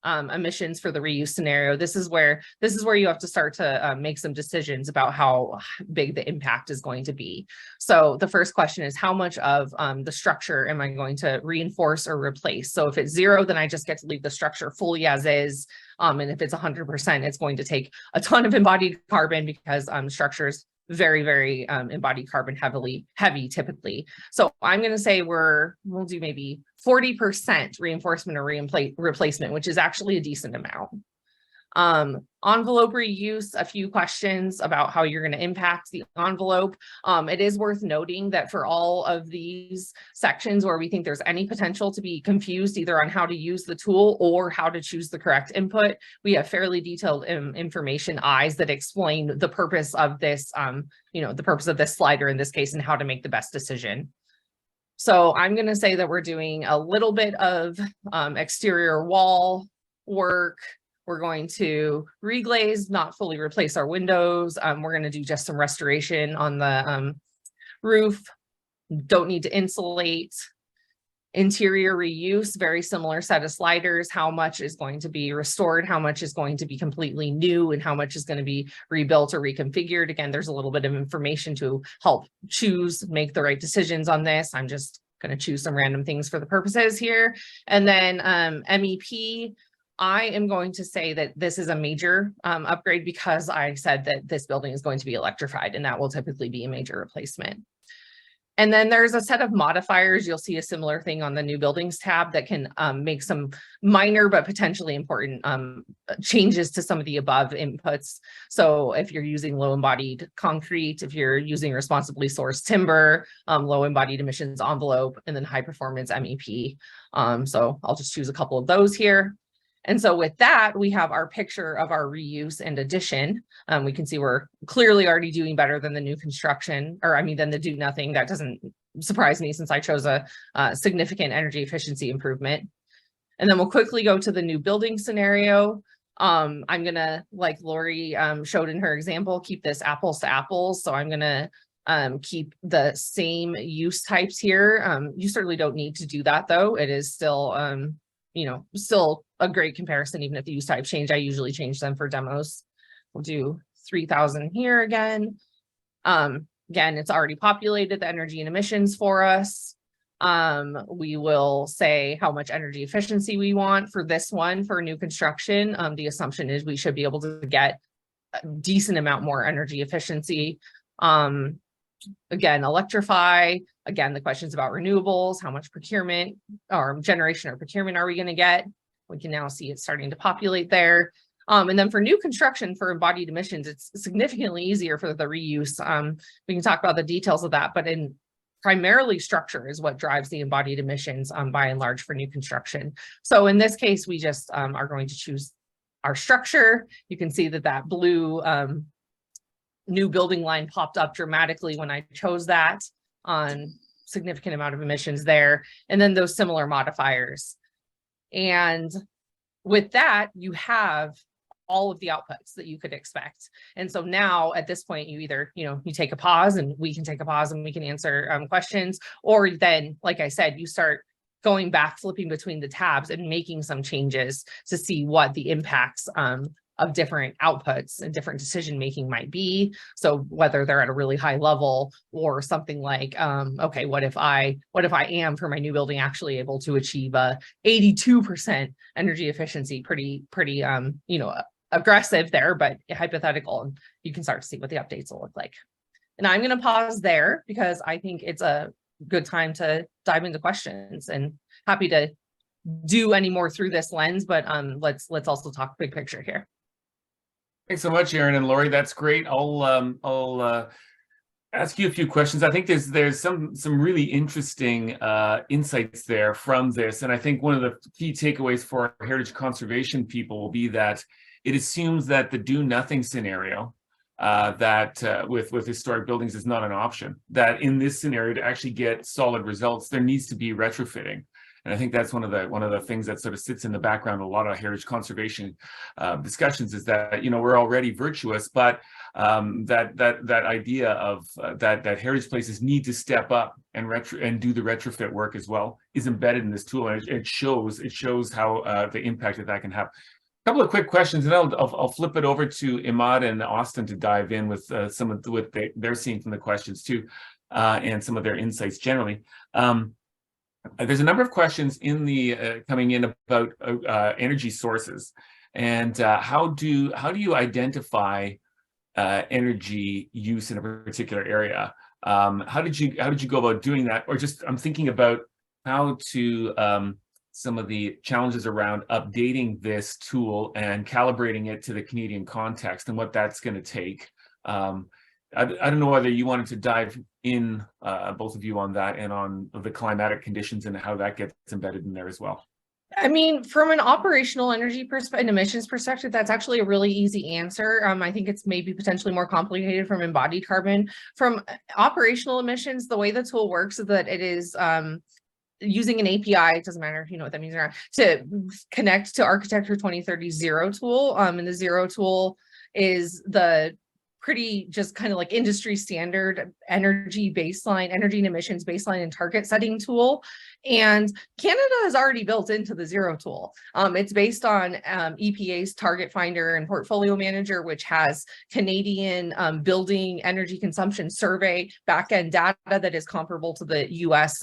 emissions for the reuse scenario, this is where you have to start to make some decisions about how big the impact is going to be. So the first question is, how much of the structure am I going to reinforce or replace? So if it's 0, then I just get to leave the structure fully as is. And if it's 100%, it's going to take a ton of embodied carbon, because structures very, very embodied carbon heavy typically. So I'm going to say we'll do maybe 40% reinforcement or replacement, which is actually a decent amount. Envelope reuse, a few questions about how you're going to impact the envelope. It is worth noting that for all of these sections where we think there's any potential to be confused either on how to use the tool or how to choose the correct input, we have fairly detailed information eyes that explain the purpose of this, the purpose of this slider in this case and how to make the best decision. So I'm going to say that we're doing a little bit of exterior wall work. We're going to reglaze, not fully replace our windows. We're going to do just some restoration on the roof. Don't need to insulate. Interior reuse, very similar set of sliders. How much is going to be restored? How much is going to be completely new? And how much is going to be rebuilt or reconfigured? Again, there's a little bit of information to help make the right decisions on this. I'm just going to choose some random things for the purposes here. And then MEP, I am going to say that this is a major upgrade, because I said that this building is going to be electrified, and that will typically be a major replacement. And then there's a set of modifiers. You'll see a similar thing on the new buildings tab that can make some minor but potentially important changes to some of the above inputs. So if you're using low embodied concrete, if you're using responsibly sourced timber, low embodied emissions envelope, and then high performance MEP. So I'll just choose a couple of those here. And so with that, we have our picture of our reuse and addition. We can see we're clearly already doing better than the new construction, than the do nothing. That doesn't surprise me, since I chose a significant energy efficiency improvement. And then we'll quickly go to the new building scenario. I'm gonna, like Lori showed in her example, keep this apples to apples. So I'm gonna keep the same use types here. You certainly don't need to do that though. It is still, still a great comparison, even if the use type change. I usually change them for demos. We'll do 3,000 here again. Again, it's already populated the energy and emissions for us. We will say how much energy efficiency we want for this one for new construction. The assumption is we should be able to get a decent amount more energy efficiency. Again, electrify. Again, the questions about renewables, how much procurement or generation or procurement are we going to get? We can now see it starting to populate there. And then for new construction for embodied emissions, it's significantly easier for the reuse. We can talk about the details of that, but in primarily structure is what drives the embodied emissions by and large for new construction. So in this case, we just are going to choose our structure. You can see that that blue new building line popped up dramatically when I chose that on significant amount of emissions there. And then those similar modifiers. And with that, you have all of the outputs that you could expect. And so now at this point, you either, you take a pause and we can take a pause and we can answer questions, or then, like I said, you start going back, flipping between the tabs and making some changes to see what the impacts of different outputs and different decision-making might be. So whether they're at a really high level or something like, okay, what if I am for my new building actually able to achieve a 82% energy efficiency, pretty, aggressive there, but hypothetical, and you can start to see what the updates will look like. And I'm going to pause there because I think it's a good time to dive into questions, and happy to do any more through this lens, but let's also talk big picture here. Thanks so much, Erin and Lori. That's great. I'll ask you a few questions. I think there's some really interesting insights there from this, and I think one of the key takeaways for heritage conservation people will be that it assumes that the do nothing scenario with historic buildings is not an option. That in this scenario, to actually get solid results, there needs to be retrofitting. And I think that's one of the things that sort of sits in the background of a lot of heritage conservation discussions, is that we're already virtuous, but that idea of that heritage places need to step up and do the retrofit work as well is embedded in this tool, and it shows how the impact that can have. A couple of quick questions, and I'll flip it over to Imad and Austin to dive in with some of what they're seeing from the questions too, and some of their insights generally. There's a number of questions in the coming in about energy sources, and how do you identify energy use in a particular area? How did you go about doing that? Or just, I'm thinking about how to some of the challenges around updating this tool and calibrating it to the Canadian context and what that's going to take. I don't know whether you wanted to dive in, both of you, on that and on the climatic conditions and how that gets embedded in there as well. I mean, from an operational energy perspective, emissions perspective, that's actually a really easy answer. I think it's maybe potentially more complicated from embodied carbon. From operational emissions, the way the tool works is that it is using an API, it doesn't matter if you know what that means or not, to connect to Architecture 2030 Zero tool. And the Zero tool is the pretty just kind of like industry standard energy and emissions baseline and target setting tool. And Canada is already built into the Zero tool. It's based on EPA's Target Finder and Portfolio Manager, which has Canadian building energy consumption survey backend data that is comparable to the US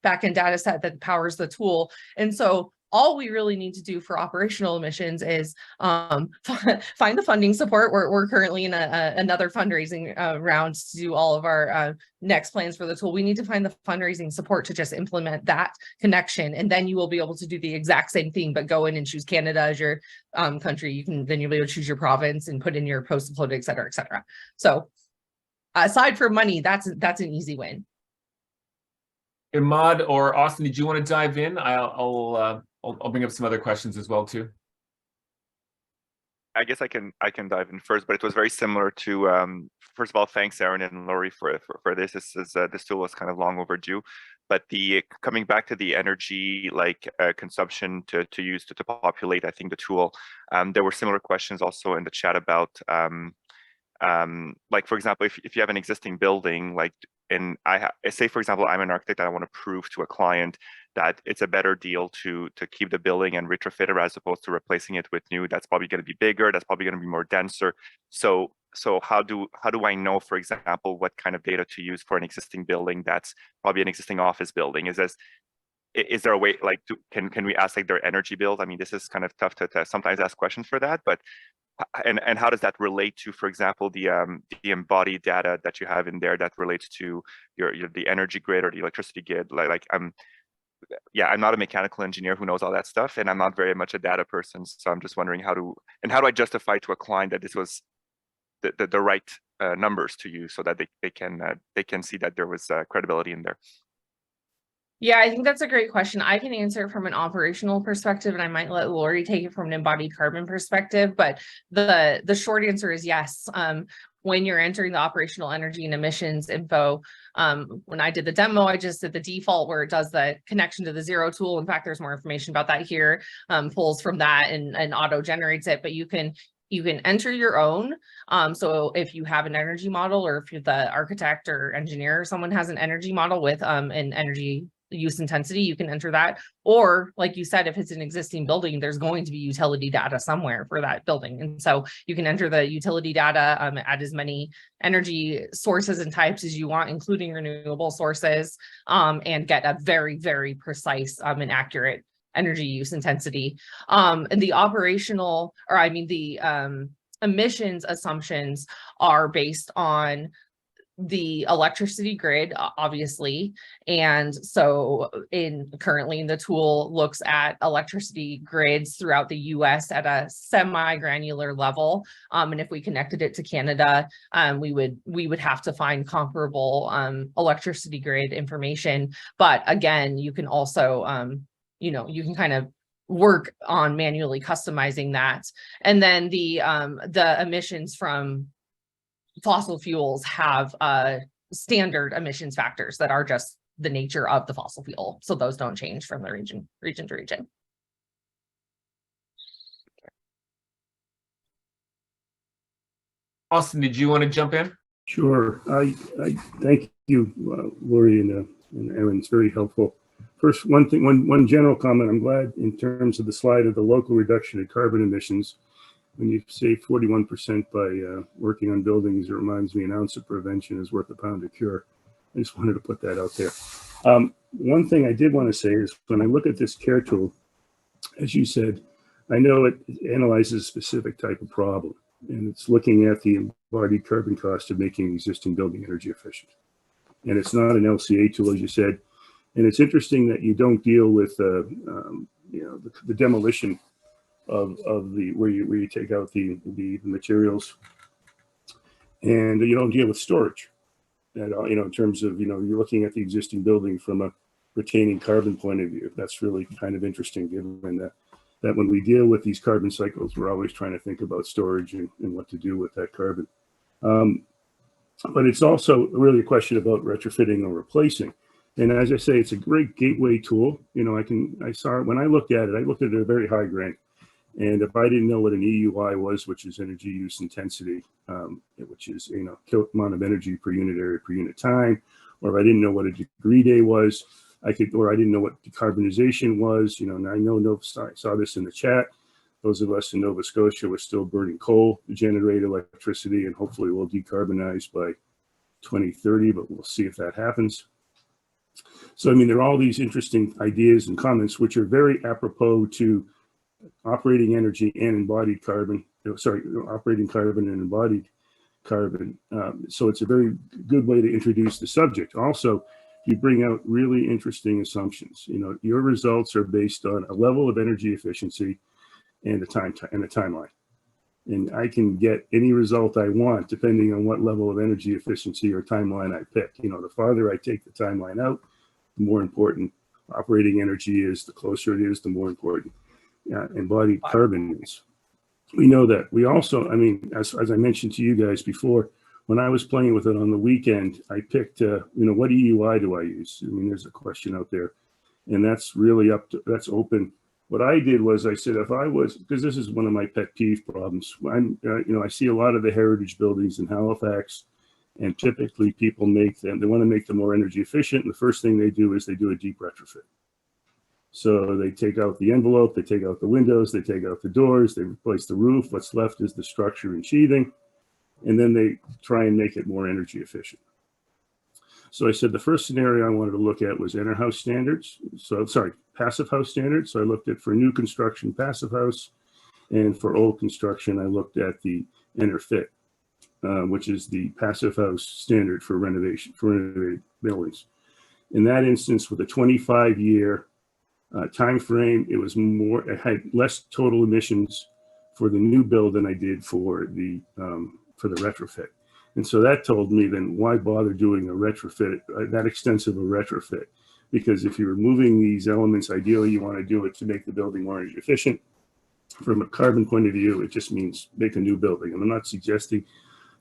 backend data set that powers the tool. And so all we really need to do for operational emissions is find the funding support. We're currently in another fundraising round to do all of our next plans for the tool. We need to find the fundraising support to just implement that connection, and then you will be able to do the exact same thing, but go in and choose Canada as your country. Then you'll be able to choose your province and put in your post-upload, et cetera, et cetera. So aside from money, that's an easy win. Imad or Austin, did you want to dive in? I'll bring up some other questions as well too. I guess I can dive in first, but it was very similar to first of all, thanks Erin and Lori for this. This tool was kind of long overdue, but coming back to the energy consumption to use to populate, I think, the tool. There were similar questions also in the chat about like, for example, if you have an existing building, and say, for example, I'm an architect and I want to prove to a client that it's a better deal to keep the building and retrofit it as opposed to replacing it with new. That's probably going to be bigger. That's probably going to be more denser. So so how do I know, for example, what kind of data to use for an existing building that's probably an existing office building? Is there a way, like, can we ask like their energy bills? I mean, this is kind of tough to sometimes ask questions for that, but and how does that relate to, for example, the embodied data that you have in there that relates to the energy grid or the electricity grid? I'm not a mechanical engineer who knows all that stuff, and I'm not very much a data person. So I'm just wondering how do I justify to a client that this was the right numbers to use so that they can see that there was credibility in there. Yeah, I think that's a great question. I can answer it from an operational perspective, and I might let Lori take it from an embodied carbon perspective. But the short answer is yes. When you're entering the operational energy and emissions info, when I did the demo, I just did the default where it does the connection to the zero tool. In fact, there's more information about that here, pulls from that and auto generates it, but you can enter your own. So if you have an energy model, or if you're the architect or engineer, or someone has an energy model with an energy use intensity, you can enter that. Or like you said, if it's an existing building, there's going to be utility data somewhere for that building. And so you can enter the utility data, add as many energy sources and types as you want, including renewable sources, and get a very, very precise and accurate energy use intensity. And the operational, or I mean, the emissions assumptions are based on the electricity grid, obviously. And so currently the tool looks at electricity grids throughout the US at a semi-granular level. And if we connected it to Canada, we would have to find comparable electricity grid information. But again, you can also, you can kind of work on manually customizing that. And then the emissions from fossil fuels have standard emissions factors that are just the nature of the fossil fuel. So those don't change from the region to region. Austin, did you want to jump in? Sure. I thank you, Lori and Aaron. It's very helpful. First, one general comment. I'm glad in terms of the slide of the local reduction in carbon emissions. When you say 41% by working on buildings, it reminds me an ounce of prevention is worth a pound of cure. I just wanted to put that out there. One thing I did want to say is when I look at this CARE tool, as you said, I know it analyzes a specific type of problem, and it's looking at the embodied carbon cost of making existing building energy efficient. And it's not an LCA tool, as you said. And it's interesting that you don't deal with the demolition of the where you take out the materials, and you don't deal with storage at all, in terms of you're looking at the existing building from a retaining carbon point of view. That's really kind of interesting, given that when we deal with these carbon cycles, we're always trying to think about storage and what to do with that carbon. But it's also really a question about retrofitting or replacing. And as I say, it's a great gateway tool. I saw it when I looked at it. I looked at it at a very high grain. And if I didn't know what an EUI was, which is energy use intensity, which is amount of energy per unit area per unit time, or if I didn't know what a degree day was, I didn't know what decarbonization was. And I know I saw this in the chat. Those of us in Nova Scotia were still burning coal to generate electricity, and hopefully we'll decarbonize by 2030, but we'll see if that happens. So, I mean, there are all these interesting ideas and comments which are very apropos to operating energy and embodied carbon, operating carbon and embodied carbon. So it's a very good way to introduce the subject. Also, you bring out really interesting assumptions. Your results are based on a level of energy efficiency and a timeline. And I can get any result I want depending on what level of energy efficiency or timeline I pick. The farther I take the timeline out, the more important operating energy is, the closer it is, the more important embodied carbon is. We know that. We also, as I mentioned to you guys before, when I was playing with it on the weekend, I picked, what EUI do I use? There's a question out there, and that's really that's open. What I did was I said, because this is one of my pet peeve problems. I see a lot of the heritage buildings in Halifax, and typically people they want to make them more energy efficient. And the first thing they do is they do a deep retrofit. So they take out the envelope, they take out the windows, they take out the doors, they replace the roof. What's left is the structure and sheathing. and then they try and make it more energy efficient. So I said the first scenario I wanted to look at was inner house standards. So sorry, passive house standards. So I looked at for new construction passive house, and for old construction I looked at the inner fit, which is the passive house standard for renovation for renovated buildings. In that instance, with a 25-year time frame, it was more. It had less total emissions for the new build than I did for the retrofit. And so that told me, then why bother doing a retrofit, that extensive a retrofit? Because if you're removing these elements, ideally you want to do it to make the building more energy efficient. From a carbon point of view, it just means make a new building. And I'm not suggesting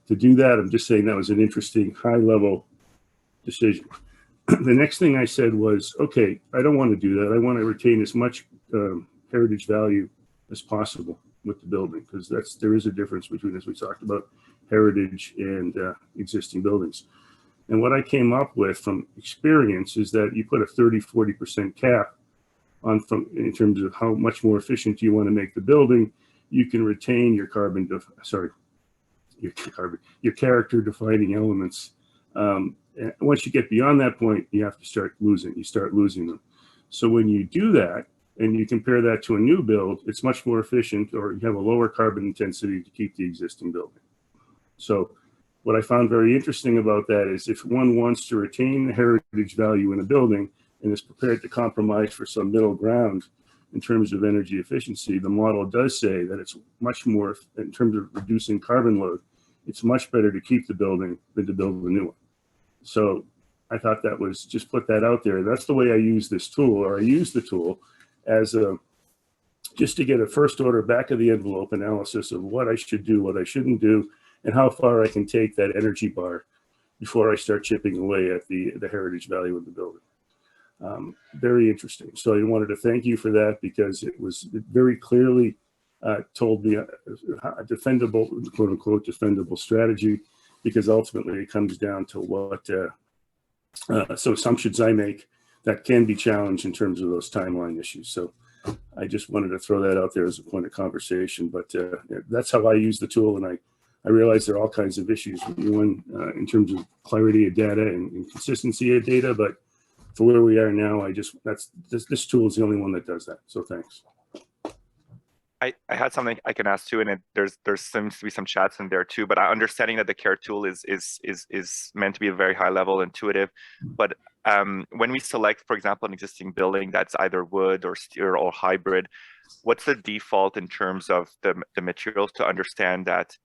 to do that. I'm just saying that was an interesting high-level decision. The next thing I said was, okay, I don't want to do that. I want to retain as much heritage value as possible with the building, because there is a difference between, as we talked about, heritage and existing buildings. And what I came up with from experience is that you put a 30–40% cap on in terms of how much more efficient you want to make the building, you can retain your your character defining elements. And once you get beyond that point, you have to start losing them. So when you do that and you compare that to a new build, it's much more efficient, or you have a lower carbon intensity to keep the existing building. So what I found very interesting about that is if one wants to retain the heritage value in a building and is prepared to compromise for some middle ground in terms of energy efficiency, the model does say that it's much more, in terms of reducing carbon load, it's much better to keep the building than to build a new one. So I thought that was, just put that out there. That's the way I use this tool, or I use the tool as just to get a first order back of the envelope analysis of what I should do, what I shouldn't do, and how far I can take that energy bar before I start chipping away at the heritage value of the building. Very interesting. So I wanted to thank you for that, because it very clearly told me a defendable, quote unquote, defendable strategy, because ultimately it comes down to what, so assumptions I make that can be challenged in terms of those timeline issues. So I just wanted to throw that out there as a point of conversation, but that's how I use the tool. And I realize there are all kinds of issues in terms of clarity of data and consistency of data, but for where we are now, this tool is the only one that does that. So thanks. I had something I can ask too, and there seems to be some chats in there too. But understanding that the CARE tool is meant to be a very high level, intuitive. But when we select, for example, an existing building that's either wood or steel or hybrid, what's the default in terms of the materials to understand that?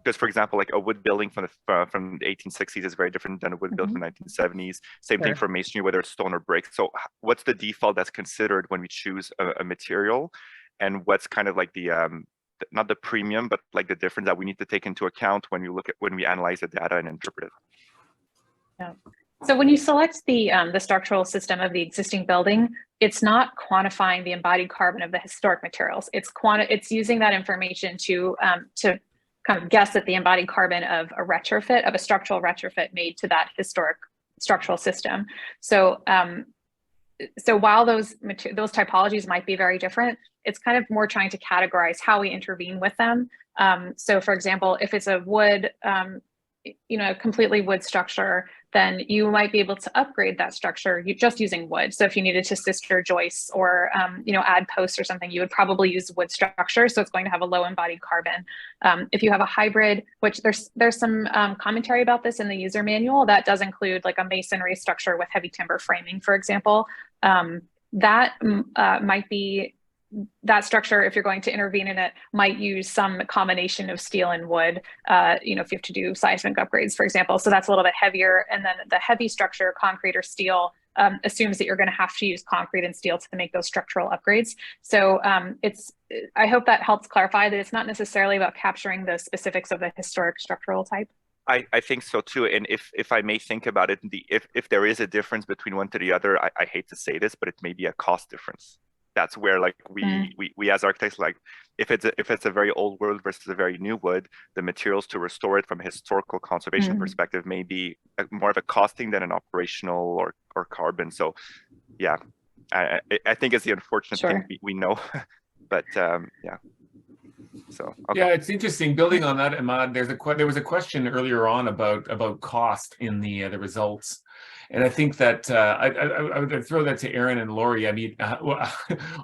Because, for example, like a wood building from the 1860s is very different than a wood building from the 1970s. Same thing for masonry, whether it's stone or brick. So what's the default that's considered when we choose a material? And what's kind of like the not the premium, but like the difference that we need to take into account when we analyze the data and interpret it? Yeah. So when you select the structural system of the existing building, it's not quantifying the embodied carbon of the historic materials. It's using that information to kind of guess at the embodied carbon of a structural retrofit made to that historic structural system. So while those typologies might be very different, it's kind of more trying to categorize how we intervene with them. So for example, if it's a wood, completely wood structure, then you might be able to upgrade that structure just using wood. So if you needed to sister joists or add posts or something, you would probably use wood structure. So it's going to have a low embodied carbon. If you have a hybrid, which there's some commentary about this in the user manual, that does include like a masonry structure with heavy timber framing, for example. That might be, that structure, if you're going to intervene in it, might use some combination of steel and wood, if you have to do seismic upgrades, for example. So that's a little bit heavier. And then the heavy structure, concrete or steel, assumes that you're going to have to use concrete and steel to make those structural upgrades. So I hope that helps clarify that it's not necessarily about capturing the specifics of the historic structural type. I think so too. And if I may think about it, if there is a difference between one to the other, I hate to say this, but it may be a cost difference. That's where like we as architects, like if it's a very old wood versus a very new wood, the materials to restore it from a historical conservation perspective may be more of a costing than an operational or carbon. So yeah, I think it's the unfortunate thing we know, but yeah. So yeah, it's interesting. Building on that, Ahmad, there was a question earlier on about cost in the results, and I think that I would throw that to Aaron and Lori. I mean,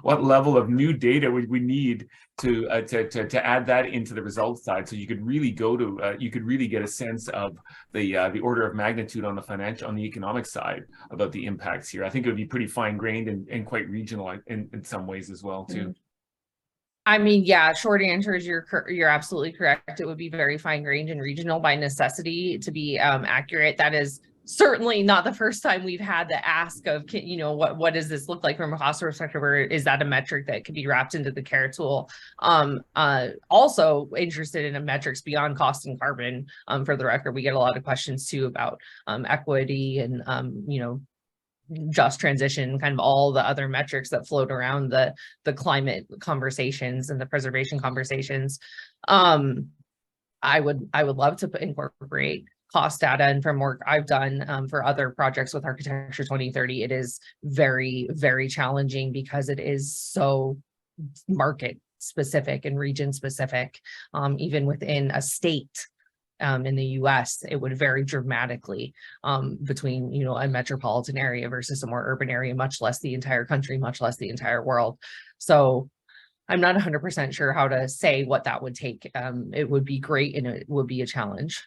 what level of new data would we need to add that into the results side, so you could really go to you could really get a sense of the order of magnitude on the economic side about the impacts here. I think it would be pretty fine grained and quite regional in some ways as well too. I mean, yeah, short answer is you're absolutely correct. It would be very fine grained and regional by necessity to be accurate. That is certainly not the first time we've had the ask of, you know, what does this look like from a cost perspective, or is that a metric that could be wrapped into the CARE tool? Also interested in metrics beyond cost and carbon. For the record, we get a lot of questions too about equity and you know, just transition, kind of all the other metrics that float around the climate conversations and the preservation conversations. I would love to incorporate cost data, and from work I've done for other projects with Architecture 2030, it is very, very challenging because it is so market specific and region specific. Even within a state in the US, it would vary dramatically between, you know, a metropolitan area versus a more urban area, much less the entire country, much less the entire world. So I'm not 100% sure how to say what that would take. It would be great and it would be a challenge.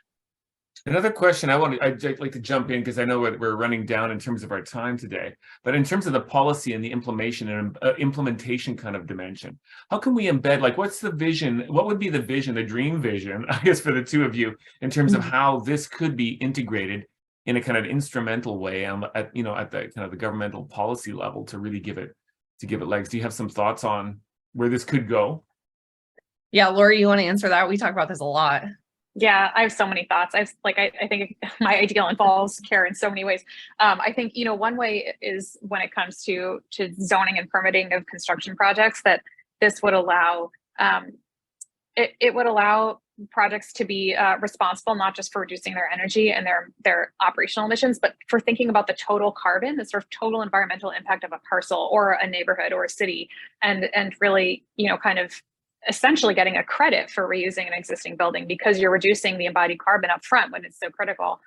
Another question I'd like to jump in, because I know we're running down in terms of our time today, but in terms of the policy and the implementation kind of dimension, how can we embed, like, what's the vision? What would be the vision, the dream vision, I guess, for the two of you, in terms of how this could be integrated in a kind of instrumental way at the kind of the governmental policy level to really give it legs? Do you have some thoughts on where this could go? Yeah, Lori, you want to answer that? We talk about this a lot. Yeah, I have so many thoughts. I think my ideal involves CARE in so many ways. I think, you know, one way is when it comes to zoning and permitting of construction projects, that this would allow, it would allow projects to be responsible, not just for reducing their energy and their operational emissions, but for thinking about the total carbon, the sort of total environmental impact of a parcel or a neighborhood or a city, and really, you know, kind of essentially getting a credit for reusing an existing building because you're reducing the embodied carbon up front when it's so critical.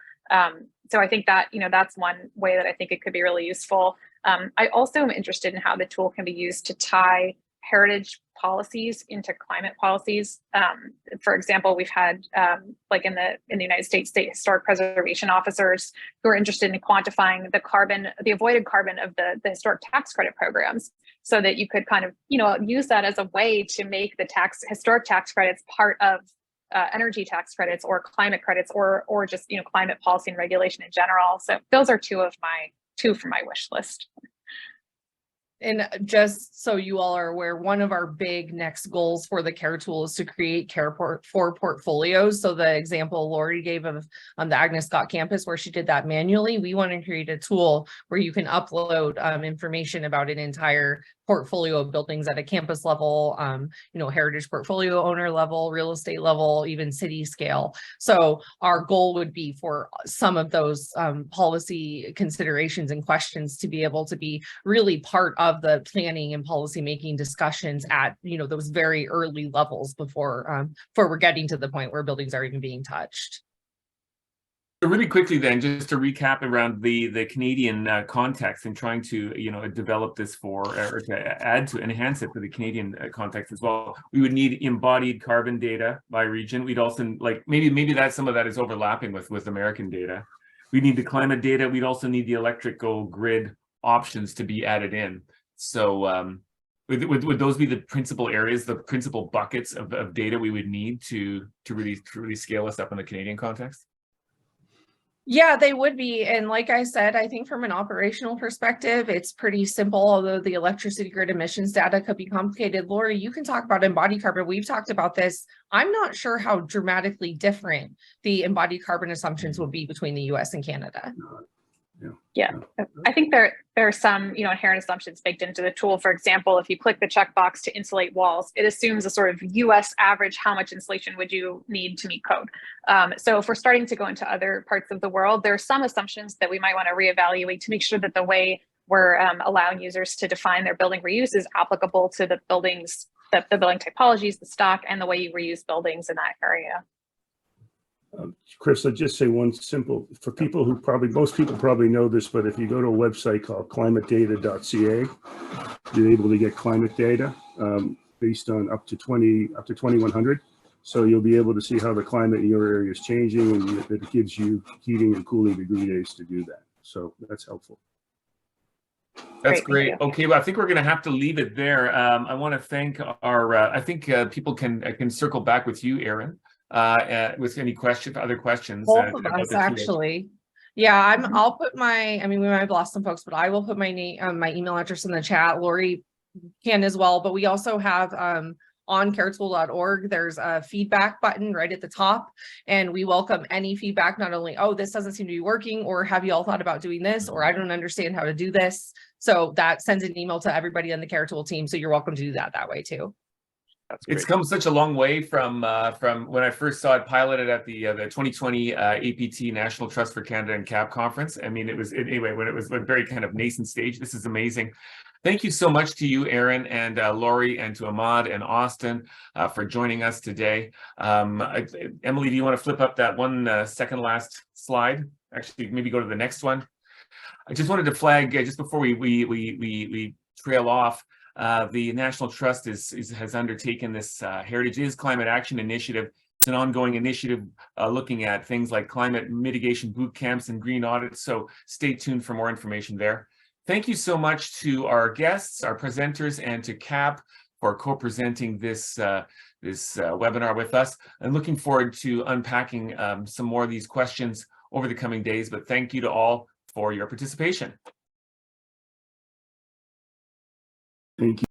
So I think that, you know, that's one way that I think it could be really useful. I also am interested in how the tool can be used to tie heritage policies into climate policies. For example, we've had like in the United States, state historic preservation officers who are interested in quantifying the avoided carbon of the historic tax credit programs, so that you could kind of, you know, use that as a way to make the historic tax credits part of energy tax credits or climate credits or just, you know, climate policy and regulation in general. So those are two from my wish list. And just so you all are aware, one of our big next goals for the CARE tool is to create CARE for portfolios. So the example Lori gave of on the Agnes Scott campus where she did that manually, we want to create a tool where you can upload information about an entire portfolio of buildings at a campus level, you know, heritage portfolio owner level, real estate level, even city scale. So our goal would be for some of those policy considerations and questions to be able to be really part of the planning and policy making discussions at, you know, those very early levels before we're getting to the point where buildings are even being touched. So really quickly then, just to recap around the Canadian context and trying to, you know, develop this or to enhance it for the Canadian context as well, we would need embodied carbon data by region. We'd also, like, maybe that some of that is overlapping with American data. We need the climate data. We'd also need the electrical grid options to be added in. So would those be the principal areas, the principal buckets of data we would need to really scale us up in the Canadian context? Yeah, they would be. And like I said, I think from an operational perspective, it's pretty simple, although the electricity grid emissions data could be complicated. Lori, you can talk about embodied carbon. We've talked about this. I'm not sure how dramatically different the embodied carbon assumptions will be between the US and Canada. Yeah, I think there are some, you know, inherent assumptions baked into the tool. For example, if you click the checkbox to insulate walls, it assumes a sort of US average, how much insulation would you need to meet code? So if we're starting to go into other parts of the world, there are some assumptions that we might want to reevaluate to make sure that the way we're allowing users to define their building reuse is applicable to the buildings the building typologies, the stock, and the way you reuse buildings in that area. Chris, I'll just say one simple, for people who most people probably know this, but if you go to a website called climatedata.ca, you're able to get climate data based on up to 2100. So you'll be able to see how the climate in your area is changing, and it gives you heating and cooling degree days to do that. So that's helpful. That's great. Okay, well, I think we're going to have to leave it there. I want to thank our, I think people can circle back with you, Erin, with any other questions. Both of us, actually. Yeah, I'll put my, I mean, we might have lost some folks, but I will put my name, my email address in the chat. Lori can as well, but we also have on caretool.org, there's a feedback button right at the top, and we welcome any feedback, not only, oh, this doesn't seem to be working, or have you all thought about doing this, or I don't understand how to do this. So that sends an email to everybody on the CareTool team. So you're welcome to do that way too. It's come such a long way from when I first saw it piloted at the 2020 APT National Trust for Canada and CAHP conference. I mean, anyway, when it was a very kind of nascent stage. This is amazing. Thank you so much to you, Erin, and Lori, and to Ahmad and Austin for joining us today. Emily, do you want to flip up that second last slide? Actually, maybe go to the next one. I just wanted to flag just before we trail off. The National Trust has undertaken this Heritage is Climate Action Initiative. It's an ongoing initiative looking at things like climate mitigation boot camps and green audits. So stay tuned for more information there. Thank you so much to our guests, our presenters, and to CAHP for co-presenting this webinar with us. I'm looking forward to unpacking some more of these questions over the coming days. But thank you to all for your participation. Thank you.